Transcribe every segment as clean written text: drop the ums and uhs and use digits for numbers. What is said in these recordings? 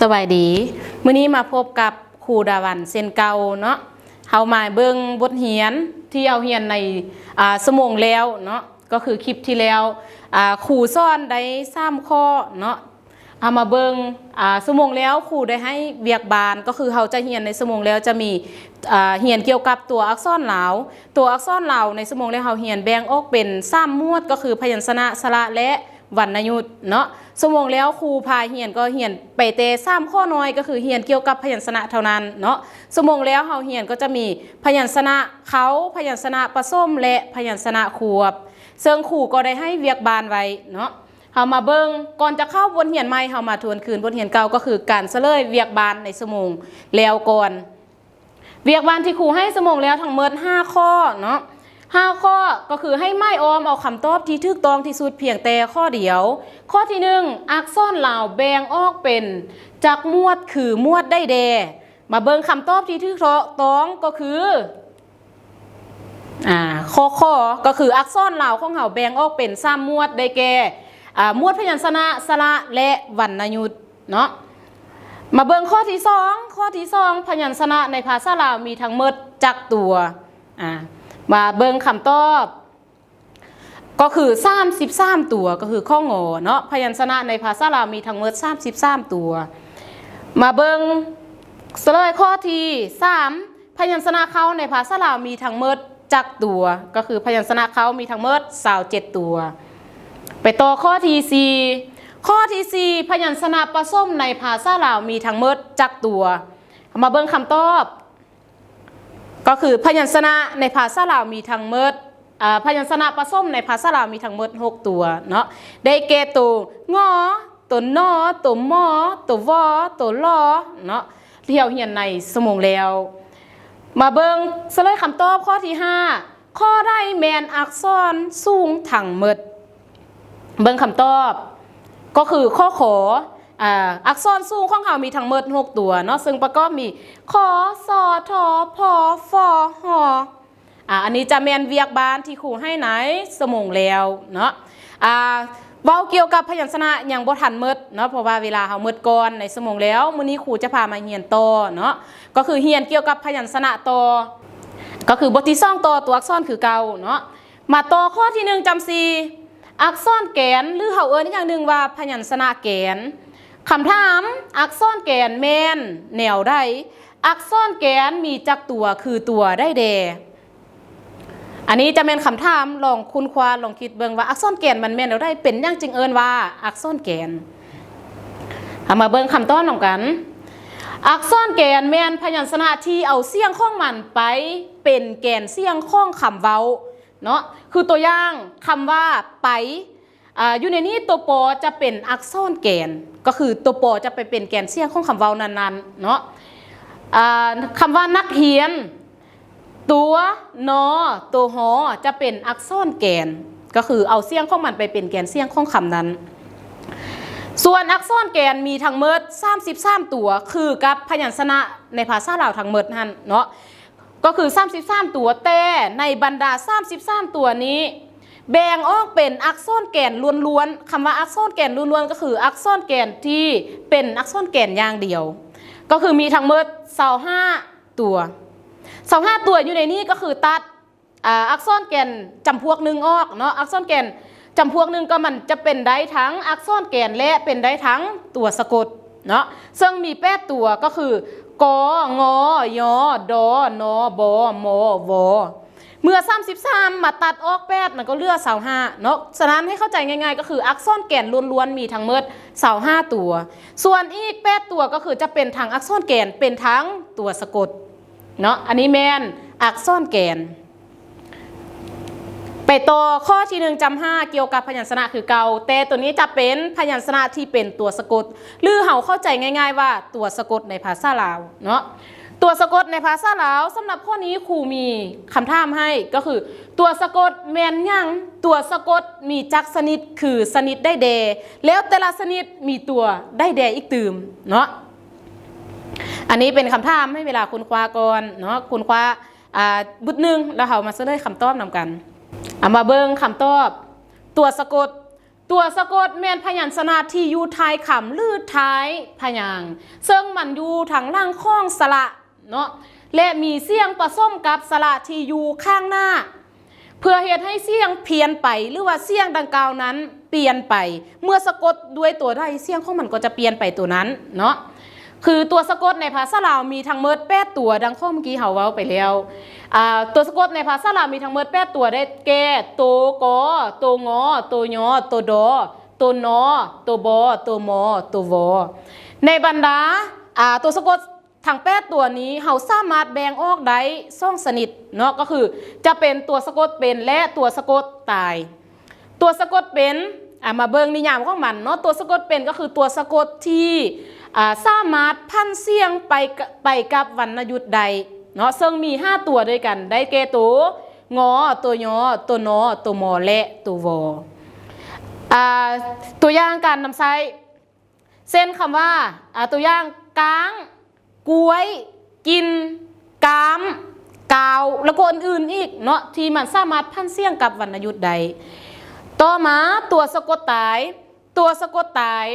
สวัสดีมื้อนี้มาพบกับครูดาวันเซนเก่าเนาะเฮามาเบิ่งบทเรียนที่เอาเรียนในสมงแล้วเนาะก็คือคลิปที่แล้วครูสอนได้3ข้อเนาะเอามาเบิ่งสมงแล้วครูได้ให้เวียกบานก็คือเฮาจะเรียนในสมงแล้วจะมีเรียนเกี่ยวกับตัวอักษรลาวตัวอักษรลาวในสมงแล้วเฮาเรียนแบ่งออกเป็น3หมวดก็คือพยัญชนะสระและวรรณยุกต์เนาะสมงแล้วครูพาเรียนก็เรียนไปแต่3ข้อน้อยก็คือเรียนเกี่ยวกับพยัญชนะเท่านั้นเนาะสมงแล้วเฮาเรียนก็จะมีพยัญชนะเขาพยัญชนะผสมและพยัญชนะควบซึ่งครูก็ได้ให้เวียกบานไว้เนาะเฮามาเบิ่งก่อนจะเข้าบทเรียนใหม่เฮามาทวนคืนบทเรียนเก่าก็คือการเฉลยเวียกบานในสมงแล้วก่อนเวียกบานที่ครูให้สมงแล้วทั้งหมด5ข้อเนาะ5ข้อก็คือให้ไม้ออมเอาคำตอบที่ถูกต้องที่สุดเพียงแต่ข้อเดียวข้อที่1อักษรลาวแบ่งออกเป็นจากหมวดคือหมวดได้แดมาเบิ่งคำตอบที่ถูกต้องก็คือข้อก็คืออักษรลาวของเฮาแบ่งออกเป็น3หมวดได้แก่หมวดพยัญชนะสระและวรรณยุกต์เนาะมาเบิ่งข้อที่2พยัญชนะในภาษาลาวมีทั้งหมดจักตัวมาเบิ่งคำตอบก็คือ33ตัวก็คือข้องอเนาะพยัญชนะในภาษาลาวมีทั้งหมด33ตัวมาเบิ่งเฉลยข้อที่3พยัญชนะเขาในภาษาลาวมีทั้งหมดจักตัวก็คือพยัญชนะเขามีทั้งหมด27ตัวไปต่อข้อที่4พยัญชนะผสมในภาษาลาวมีทั้งหมดจักตัวมาเบิ่งคำตอบก็คือพยัญชนะในภาษาลาวมีทั้งหมดพยัญชนะผสมในภาษาลาวมีทั้งหมด6ตัวเนาะได้แก่ตัวงอตัวนอตัวมอตัววอตัวลอเนาะที่เราเรียนในสมงแล้วมาเบิ่งเฉลยคำตอบข้อที่5ข้อใดแมนอักษรสูงทั้งหมดเบิ่งคำตอบก็คือข้อขออักษรสูงของเขามีทั้งหมด6ตัวเนาะซึ่งประกอบมีขอสอทอพอฟอหออันนี้จะแมนเวียกบานที่ครูให้ไหนสมงแล้วเนาะเว้าเกี่ยวกับพยัญชนะอย่างบ่ทันหมดเนาะเพราะว่าเวลาเฮาหมดก่อนในสมงแล้วมื้อนี้ครูจะพามาเรียนต่อเนาะก็คือเรียนเกี่ยวกับพยัญชนะต่อก็คือบทที่2ต่อตัวอักษรคือเก่าเนาะมาต่อข้อที่1จำสี่อักษรแกนหรือเฮาเอิ้นอย่างหนึ่งว่าพยัญชนะแกนคำถามอักษรแกนแม่นแนวใดอักษรแกนมีจักตัวคือตัวได้แดอันนี้จะเป็นคำถามลองคุณควาลองคิดเบิ่งว่าอักษรแกนมันแม่นแนวใดเป็นอย่างจึงเอิ้นว่าอักษรแกนมาเบิ่งคำตอบนำกันอักษรแกนแม่นพยัญชนะที่เอาเสียงของมันไปเป็นแกนเสียงของคำเว้าเนาะคือตัวอย่างคำว่าไปอยู่ในนี้ตัวปอจะเป็นอักษรแกนก็คือตัวปอจะไปเป็นแกนเสียงของคำเว้านั้นๆเนาะคำว่านักเรียนตัวนอตัวหอจะเป็นอักษรแกนก็คือเอาเสียงของมันไปเป็นแกนเสียงของคำนั้นส่วนอักษรแกนมีทั้งหมด33ตัวคือกับพยัญชนะในภาษาลาวทั้งหมดนั่นเนาะก็คือ33ตัวแต่ในบรรดา33ตัวนี้แบ่งออกเป็นอักษรแกนล้วนๆคำว่าอักษรแกนล้วนๆก็คืออักษรแกนที่เป็นอักษรแกนอย่างเดียวก็คือมีทั้งหมด25ตัวตัวอยู่ในนี้ก็คือตัดอักษรแกนจำพวกหนึ่งออกเนาะอักษรแกนจำพวกหนึ่งก็มันจะเป็นได้ทั้งอักษรแกนและเป็นได้ทั้งตัวสะกดเนาะซึ่งมี8ตัวก็คือกงอยดนบมวเมื่อ33มาตัดออก8มันก็เหลือ25เนาะฉะนั้นให้เข้าใจง่ายๆก็คืออักษรแกนล้วนๆมีทั้งหมด25ตัวส่วนอีก8ตัวก็คือจะเป็นทั้งอักษรแกนเป็นทั้งตัวสะกดเนาะอันนี้แมนอักษรแกนไปต่อข้อที่1จำ5เกี่ยวกับพยัญชนะคือเก่าแต่ตัวนี้จะเป็นพยัญชนะที่เป็นตัวสะกดหรือเฮาเข้าใจง่ายๆว่าตัวสะกดในภาษาลาวเนาะตัวสะกดในภาษาลาวสำหรับข้อนี้ครูมีคำถามให้ก็คือตัวสะกดแมนยังตัวสะกดมีจักชนิดคือชนิดได้แดแล้วแต่ละชนิดมีตัวได้แดอีกตื่มเนาะอันนี้เป็นคำถามให้เวลาคุณคว้าก่อนเนาะคุณคว้าบุตรหนึ่งแล้วเขามาเฉลยคำตอบนำกันมาเบิ่งคำตอบตัวสะกด ตัวสะกดแม่นพยัญชนะที่อยู่ท้ายคำหรือท้ายพยางค์ซึ่งมันอยู่ทางล่างข้องสระเนาะและมีเสียงผสมกับสระที่อยู่ข้างหน้าเพื่อเหตุให้เสียงเพี้ยนไปหรือว่าเสียงดังกล่าวนั้นเปลี่ยนไปเมื่อสะกดด้วยตัวใดเสียงของมันก็จะเปลี่ยนไปตัวนั้นเนาะคือตัวสะกดในภาษาลาวมีทั้งหมด8ตัวดังข้อเมื่อกี้เฮาเว้าไปแล้วตัวสะกดในภาษาลาวมีทั้งหมด8ตัวได้แก่โตกอโตงอโตยอโตดอโตนอโตบอโตมอโตวอในบรรดาตัวสะกดทั้ง8ตัวนี้เฮาสามารถแบ่งออกได้2ชนิดเนาะก็คือจะเป็นตัวสะกดเป็นและตัวสะกดตายตัวสะกดเป็นมาเบิ่งนิยามของมันเนาะตัวสะกดเป็นก็คือตัวสะกดที่สามารถพันเสียงไปกับวรรณยุกต์ใดเนาะซึ่งมี5ตัวด้วยกันได้แก่ตัวงอตัวยอตัวนอตัวมอและตัววอตัวอย่างการนำใช้เส้นคำว่าตัวอย่างกลางกล้วยกินกามกาวแล้วก็อื่นๆอีกเนาะที่มันสามารถพันเสียงกับวรรณยุกต์ใดต่อมาตัวสะกดตายตัวสะกดตาย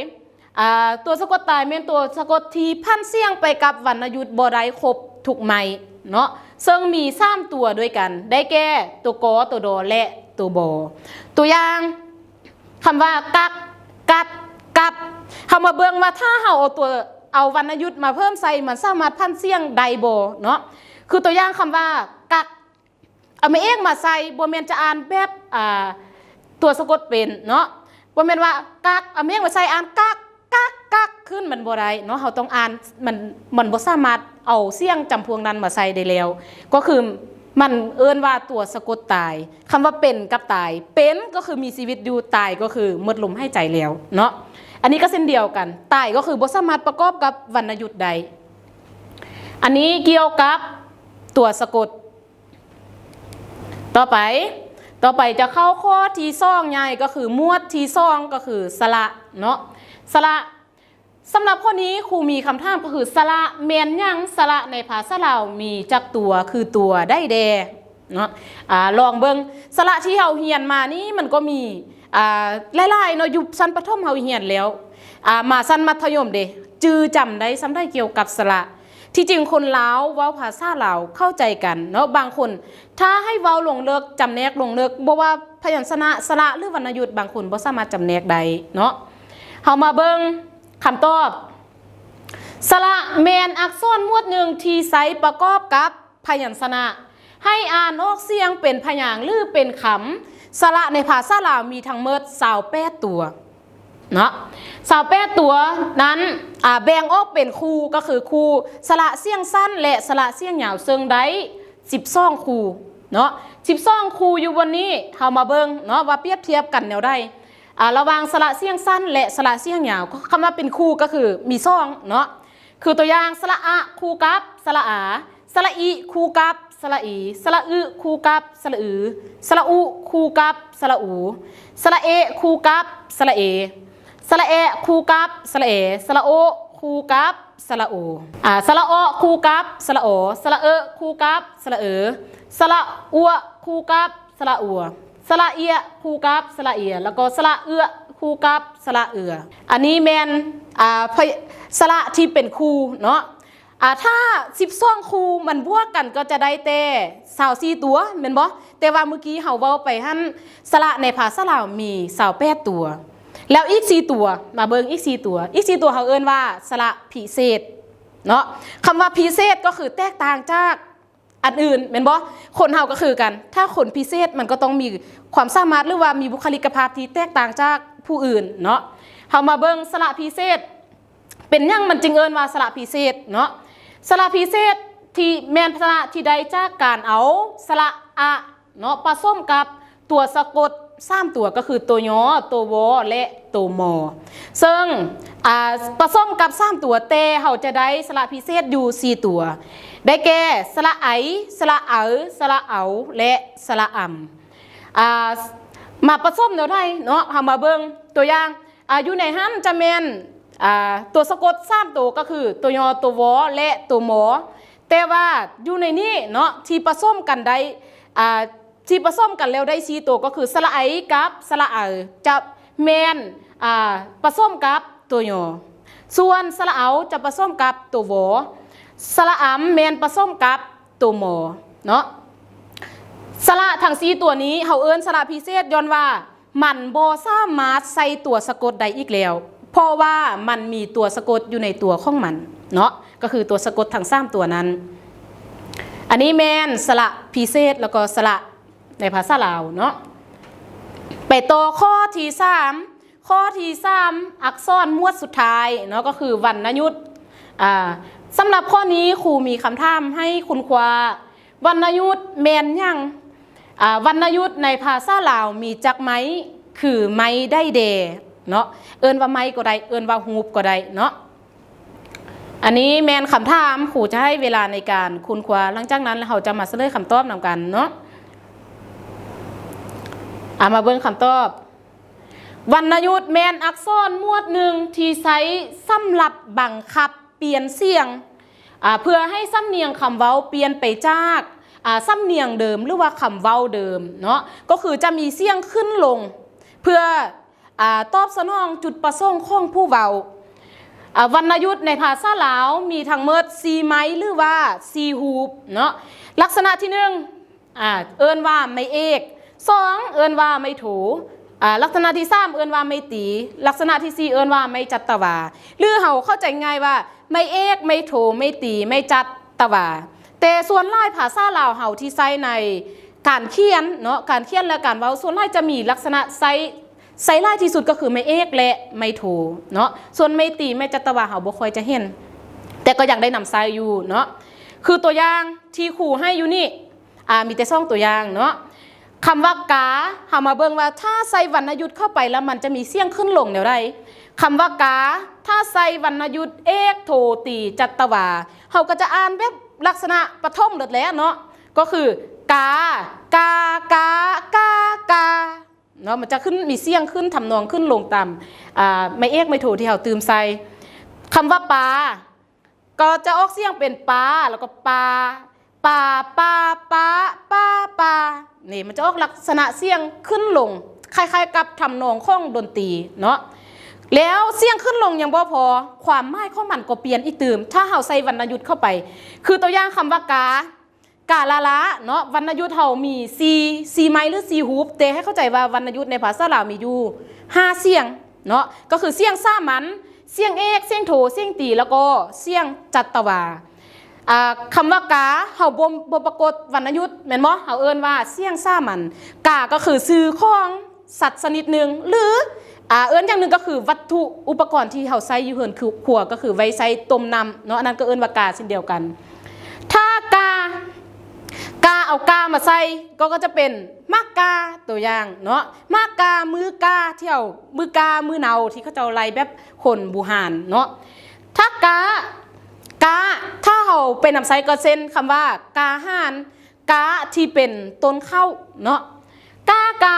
ตัวสะกดตายเป็นตัวสะกดที่พันเสียงไปกับวรรณยุกต์บ่ได้ครบทุกไม้เนาะซึ่งมี3ตัวด้วยกันได้แก่ตัวกอตัวดอและตัวบอตัวอย่างคำว่ากักกัดกับคำว่าเบิ่งว่าถ้าเฮาเอาวรรณยุกต์มาเพิ่มใส่มันสามารถพันเสียงใดบ่เนาะคือตัวอย่างคำว่ากักเอามาเองมาใส่บ่แม่นจะอ่านแบบตัวสะกดเป็นเนาะบ่แม่นว่ากักเอามาเองมาใส่อ่านกักกักกักขึ้นมันบ่ได้เนาะเฮาต้องอ่านมันบ่สามารถเอาเสียงจำพวงนั้นมาใส่ได้แล้วก็คือมันเอิ้นว่าตัวสะกดตายคำว่าเป็นกับตายเป็นก็คือมีชีวิตอยู่ตายก็คือหมดลมหายใจแล้วเนาะอันนี้ก็เช่นเดียวกันตายก็คือบ่สามารถประกอบกับวรรณยุกต์ใดอันนี้เกี่ยวกับตัวสะกดต่อไปจะเข้าข้อที่2ใหญ่ก็คือหมวดที่2ก็คือสระเนาะสระสำหรับข้อนี้ครูมีคำถามก็คือสระแม่นยังสระในภาษาลาวมีจักตัวคือตัวได้แดเนาะลองเบิ่งสระที่เฮาเรียนมานี่มันก็มีหลายๆเนาะอยู่ชั้นประถมเฮาเรียนแล้วมาชั้นมัธยมเด้จื้อจำได้ซ้ำได้เกี่ยวกับสระที่จริงคนลาวเว้าภาษาลาวเข้าใจกันเนาะบางคนถ้าให้เว้าลงเลิกจำแนกลงเลิกบ่ว่าพยัญชนะสระหรือวรรณยุกต์บางคนบ่สามารถจำแนกได้เนาะเฮามาเบิ่งคำตอบสระแมนอักษรหมวดหนึ่งที่ใช้ประกอบกับพยัญชนะให้อ่านออกเสียงเป็นพยางค์หรือเป็นคำสระในภาษาลาวมีทั้งหมด28ตัวเนาะ28ตัวนั้นแบ่งออกเป็นคู่ก็คือคู่สระเสียงสั้นและสระเสียงยาวซึ่งได้12คู่เนาะ12คู่อยู่บนนี้เฮามาเบิ่งเนาะว่าเปรียบเทียบกันแนวใดระหว่างสระเสียงสั้นและสระเสียงยาวคำว่าเป็นคู่ก็คือมี2เนาะคือตัวอย่างสระอะคู่กับสระอาสระอีคู่กับสระอีสระอึคู่กับสระอือสระอุคู่กับสระอูสระเอคู่กับสระเอสระเอคู่กับสระเอสระโอคู่กับสระโอสระโอคู่กับสระโอสระเอคู่กับสระเอสระอัวคู่กับสระอัวสระเอียคู่กับสระเอียแล้วก็สระเอื้อคู่กับสระเอืออันนี้แมนสระที่เป็นคู่เนาะถ้า12คู่มันบวกกันก็จะได้แต่24ตัวแม่นบ่แต่ว่าเมื่อกี้เฮาเว้าไปหั่นสระในภาษาลาวมี28ตัวแล้วอีก4ตัวมาเบิ่งอีก4ตัวอีก4ตัวเฮาเอิ้นว่าสระพิเศษเนาะคำว่าพิเศษก็คือแตกต่างจากอันอื่นแม่นบ่คนเฮาก็คือกันถ้าคนพิเศษมันก็ต้องมีความสามารถหรือว่ามีบุคลิกภาพที่แตกต่างจากผู้อื่นเนาะเฮามาเบิ่งสระพิเศษเป็นหยังมันจึงเอิ้นว่าสระพิเศษเนาะสระพิเศษที่แม่นสระที่ได้จากการเอาสระอะเนาะผสมกับตัวสะกด3ตัวก็คือตัวยอตัววอและตัวมอซึ่งผสมกับ3ตัวแต่เฮาจะได้สระพิเศษอยู่4ตัวได้แก่สระไอสระเอาสระเอาและสระอำมาผสมเดี๋ยวได้เนาะเฮามาเบิ่งตัวอย่างอยู่ในหั่นจะแม่นตัวสะกด3ตัวก็คือตัวยอตัววอและตัวมอแต่ว่าอยู่ในนี้เนาะที่ผสมกันได้ที่ผสมกันแล้วได้4ตัวก็คือสระไอกับสระเอาจะ แมนผสมกับตัวโยส่วนสระเอาจะผสมกับตัวโวสระอำแมนผสมกับตัวโมเนาะสระทั้ง4ตัวนี้เขาเอิ้นสระพิเศษย้อนว่ามันบ่สามารถใส่ตัวสะกดใดอีกแล้วเพราะว่ามันมีตัวสะกดอยู่ในตัวของมันเนาะก็คือตัวสะกดทั้ง3ตัวนั้นอันนี้แมนสระพิเศษแล้วก็สระในภาษาลาวเนาะไปต่อข้อที่3ข้อที่3อักษรมวดสุดท้ายเนาะก็คือวรรณยุกต์สำหรับข้อนี้ครูมีคำถามให้คุณควาวรรณยุกต์แมนยังวรรณยุกต์ในภาษาลาวมีจักไหมคือไม้ได้เดเนาะเอิ้นว่าไม้ก็ได้เอิ้นว่าฮูบก็ได้เนาะอันนี้แมนคำถามครูจะให้เวลาในการคุณควาหลังจากนั้นเราจะมาเฉลยคำตอบนำกันเนาะมาเบิ่งคำตอบวรรณยุกต์แมนอักษรหมวดหนึ่งที่ใช้สำหรับบังคับเปลี่ยนเสียงเพื่อให้สำเนียงคำเว้าเปลี่ยนไปจากสำเนียงเดิมหรือว่าคำเว้าเดิมเนาะก็คือจะมีเสียงขึ้นลงเพื่อตอบสนองจุดประสงค์ของผู้เว้าวรรณยุกต์ในภาษาลาวมีทั้งหมด4ไม้หรือว่า4ฮูบเนาะลักษณะที่1เอิ้นว่าไม่เอก2เอิ้นว่าไม่โถลักษณะที่3เอิ้นว่าไม่ตีลักษณะที่4เอิ้นว่าไม่จัตตวาหรือเฮาเข้าใจง่ายว่าไม่เอกไม่โถไม่ตีไม่จัตตวาแต่ส่วนหลายภาษาลาวเฮาที่ใช้ในการเขียนเนาะการเขียนและการเว้าส่วนหลายจะมีลักษณะใส่หลายที่สุดก็คือไม่เอกและไม่โถเนาะส่วนไม่ตีไม่จัตตวาเฮาบ่ค่อยจะเห็นแต่ก็ยังได้นำใช้อยู่เนาะคือตัวอย่างที่ครูให้อยู่นี่มีแต่2ตัวอย่างเนาะคำว่ากาเฮามาเบิ่งว่าถ้าใส่วรรณยุกต์เข้าไปแล้วมันจะมีเสียงขึ้นลงแนวใดคำว่ากาถ้าใส่วรรณยุกต์เอกโทตีจัตตวาเฮาก็จะอ่านแบบลักษณะปฐมเลิศแล้วเนาะก็คือกากากากากาเนาะมันจะขึ้นมีเสียงขึ้นทำนองขึ้นลงตามไม่เอกไม่โทที่เฮาตื่มใส่คำว่าปาก็จะออกเสียงเป็นปาแล้วก็ปาปาปาปาปาปานี่มันจะออกลักษณะเสียงขึ้นลงคล้ายๆกับทำนองของดนตรีเนาะแล้วเสียงขึ้นลงยังบ่พอความหมายของมันก็เปลี่ยนอีกตื่มถ้าเฮาใส่วรรณยุกต์เข้าไปคือตัวอย่างคำว่ากาลาละเนาะวรรณยุกต์เฮามี4ไม้หรือ4ฮูบแต่ให้เข้าใจว่าวรรณยุกต์ในภาษาลาวมีอยู่5เสียงเนาะก็คือเสียงสามัญเสียงเอกเสียงโทเสียงตีแล้วก็เสียงจัตตวาคำว่ากาเฮาบ่ปรากฏวรรณยุกต์แม่นบ่เฮาเอิ้นว่าเสียงสามัญกาก็คือชื่อของสัตว์ชนิดหนึ่งหรือเอิ้นอย่างหนึ่งก็คือวัตถุอุปกรณ์ที่เฮาใช้อยู่เฮือนคือครัวก็คือไว้ใช้ต้มน้ำเนาะอันนั้นก็เอิ้นว่ากาเช่นเดียวกันถ้ากาเอากามาใส่ก็จะเป็นมากกาตัวอย่างเนาะมากกามือกาเที่ยวมือกามือเนาที่เขาจะไล่แบบคนบูหานเนาะถ้ากาถ้าเฮาเป็นนำใส่ก็เช่นคำว่ากาห่านกาที่เป็นต้นข้าวเนาะกา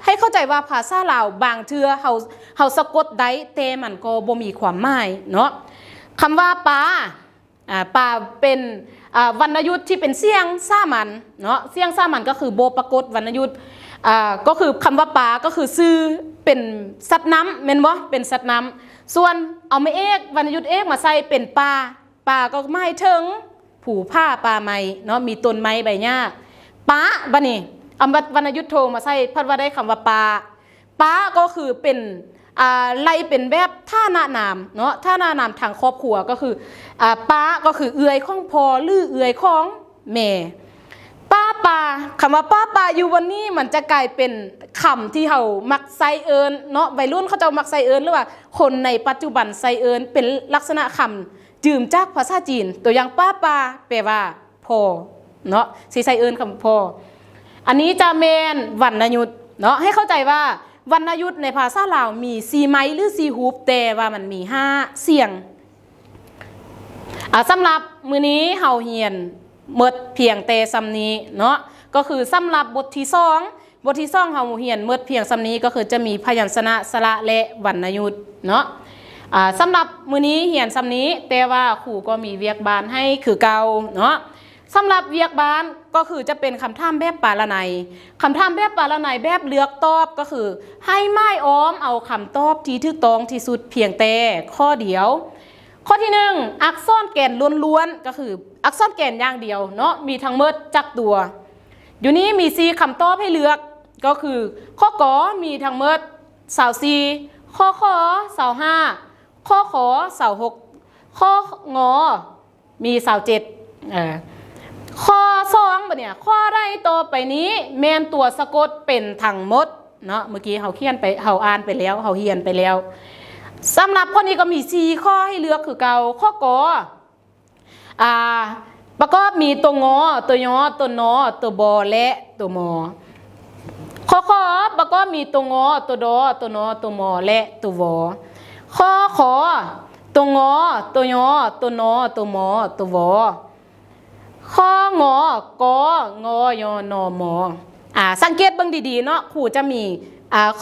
ให้เข้าใจว่าภาษาลาวบางเทื่อเฮาสะกดได้แต่มันก็บ่มีความหมายเนาะคำว่าปาเป็นวรรณยุกต์ที่เป็นเสียงสามัญเนาะเสียงสามัญก็คือโบปรากฏวรรณยุกต์ก็คือคำว่าปาก็คือซื้อเป็นสัตว์น้ำแม่นบ่เป็นสัตว์น้ำส่วนเอาไม่เอกวรรณยุกต์เอกมาใส่เป็นปาก็หมายถึงผูผ้าปาไม้เนาะมีต้นไม้ใบหญ้าปาบัดนี้เอาวรรณยุกต์โทมาใส่พัดว่าได้คำว่าปาก็คือเป็นไล่เป็นแบบท่านานามเนาะท่านานามทางครอบครัวก็คือป้าก็คือเอื้อยของพ่อหรือเอื้อยของแม่ป้าคำว่าป้าอยู่วันนี้มันจะกลายเป็นคำที่เขามักใส่เอิญเนาะวัยรุ่นเขาจะมักใส่เอิญหรือว่าคนในปัจจุบันใส่เอิญเป็นลักษณะคำจืมจากภาษาจีนตัวอย่างป้าแปลว่าพ่อเนาะสีใส่เอิญคำพ่ออันนี้จะเมนวรรณยุกต์เนาะให้เข้าใจว่าวรรณยุกต์ในภาษาลาวมี4ไม้หรือ4ฮูบแต่ว่ามันมี5เสียงสำหรับมื้อนี้เฮาเรียนหมดเพียงแต่ซำนี้เนาะก็คือสำหรับบทที่2เฮาเรียนหมดเพียงซำนี้ก็คือจะมีพยัญชนะสระและวรรณยุกต์เนาะสำหรับมื้อนี้เรียนซำนี้แต่ว่าครูก็มีเวียกบ้านให้คือเก่าเนาะ สำหรับเวียกบ้านก็คือจะเป็นคำถามแบบปาละไนคำถามแบบปาละไนแบบเลือกตอบก็คือให้ไม้อ้อมเอาคำตอบที่ถูกต้องที่สุดเพียงแต่ข้อเดียวข้อที่1อักษรแก่นล้วนๆก็คืออักษรแก่นอย่างเดียวเนาะมีทั้งหมดจักตัวอยู่นี้มี4คำตอบให้เลือกก็คือข้อกอมีทั้งหมด24ข้อขอ25ข้อขอ26ข้องอมี27ข้อ2เนี่ยข้อใดต่อไปนี้แมนตัวสะกดเป็นทั้งหมดเนาะเมื่อกี้เขาเขียนไปเขาอ่านไปแล้วเขาเฮียนไปแล้วสำหรับข้อนี้ก็มี4ข้อให้เลือกคือเก่าข้อกอประกอบมีตัวงอตัวยอตัวนอตัวบอและตัวมอข้อขอประกอบมีตัวงอตัวดอตัวนอตัวมอและตัววอข้อขอตัวงอตัวยอตัวนอตัวมอตัววอข้องอกองอยอนอมอสังเกตเบิ่งดีๆเนาะครูจะมี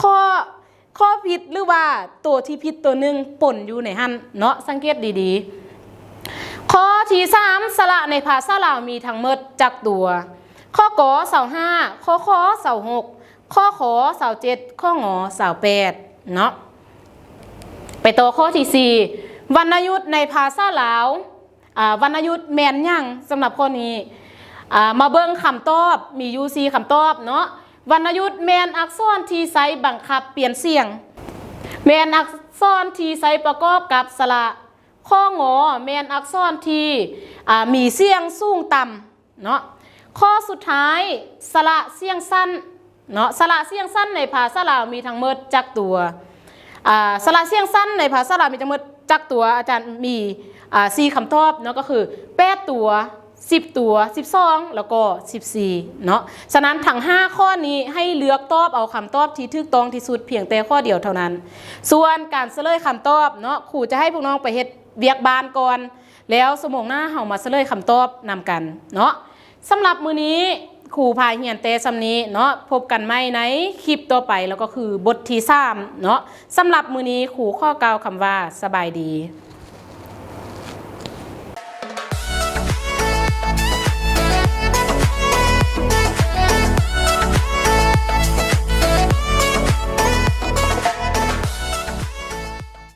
ข้อผิดหรือว่าตัวที่ผิดตัวหนึ่งปนอยู่ในหั่นเนาะสังเกตดีๆข้อที่3สระในภาษาลาวมีทั้งหมดจักตัวข้อกอ25ข้อขอ26ข้อขอ27ข้องอ28เนาะไปต่อข้อที่4วรรณยุกต์ในภาษาลาววรรณยุกต์แม่นยังสำหรับข้อนี้มาเบิ่งคำตอบมีอยู่4คำตอบเนาะวรรณยุกต์แม่นอักษรที่ใช้บังคับเปลี่ยนเสียงแม่นอักษรที่ใช้ประกอบกับสระข้องอแม่นอักษรที่มีเสียงสูงต่ำเนาะข้อสุดท้ายสระเสียงสั้นเนาะสระเสียงสั้นในภาษาลาวมีทั้งหมดจักตัวสระเสียงสั้นในภาษาลาวมีทั้งหมดจักตัวอาจารย์มี4คำตอบเนาะก็คือ8ตัว10ตัว12แล้วก็14เนาะฉะนั้นทั้ง5ข้อนี้ให้เลือกตอบเอาคำตอบที่ถูกต้องที่สุดเพียงแต่ข้อเดียวเท่านั้นส่วนการเฉลยคำตอบเนาะครูจะให้พวกน้องไปเฮ็ดเวียกบ้านก่อนแล้วสมองหน้าเฮามาเฉลยคำตอบนำกันเนาะสำหรับมื้อนี้ครูพาเฮียนแต่ซำนี้เนาะพบกันใหม่ในคลิปต่อไปแล้วก็คือบทที่3เนาะสำหรับมื้อนี้ครูข้อกล่าวคำว่าสบายดี